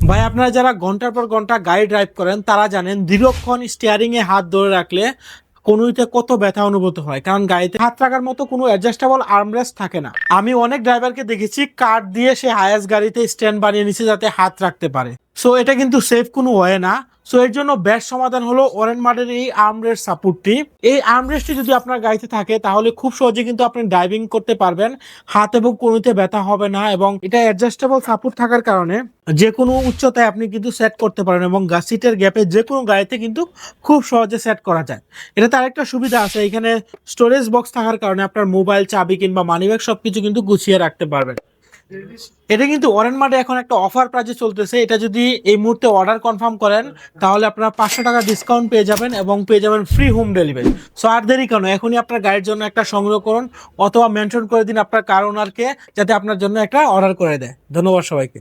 ভাই আপনারা যারা ঘন্টার পর ঘন্টা গাড়ি ড্রাইভ করেন তারা জানেন দীর্ঘক্ষণ স্টিয়ারিং এ হাত ধরে রাখলে কোনোইতে কত ব্যথা অনুভূত হয়, কারণ গাড়িতে হাত রাখার মতো কোনো অ্যাডজাস্টেবল আর্মরেস্ট থাকে না। আমি অনেক ড্রাইভারকে দেখেছি কাঠ দিয়ে সে হায়াস গাড়িতে স্ট্যান্ড বানিয়ে নিছে যাতে হাত রাখতে পারে। সো এটা কিন্তু সেফ কোনো ওয়ে না। সো এর জন্য বেস্ট সমাধান হলো ওরেনমাডের এই আর্মরেস্ট সাপোর্টটি। এই আর্মরেস্টটি যদি আপনার গাড়িতে থাকে তাহলে খুব সহজে কিন্তু আপনি ড্রাইভিং করতে পারবেন, হাত এবং কোনোতে ব্যথা হবে না, এবং এটা অ্যাডজাস্টেবল সাপোর্ট থাকার কারণে যে কোনো উচ্চতায় আপনি কিন্তু সেট করতে পারেন, এবং সিটের গ্যাপে যে কোনো গাড়িতে কিন্তু খুব সহজে সেট করা যায়। এটাতে আরেকটা সুবিধা আছে, এখানে স্টোরেজ বক্স থাকার কারণে আপনার মোবাইল, চাবি কিংবা মানিব্যাগ সবকিছু কিন্তু গুছিয়ে রাখতে পারবেন। এটা কিন্তু ওরেনমাডে এখন একটা অফার প্রাইসে চলতেছে। এটা যদি এই মুহূর্তে অর্ডার কনফার্ম করেন তাহলে আপনারা 500 টাকা ডিসকাউন্ট পেয়ে যাবেন এবং পেয়ে যাবেন ফ্রি হোম ডেলিভারি। সো আর দেরি কেন, এখনই আপনার গাড়ির জন্য একটা সংগ্রহ করুন, অথবা মেনশন করে দিন আপনার কার ওনারকে যাতে আপনার জন্য একটা অর্ডার করে দেয়। ধন্যবাদ সবাইকে।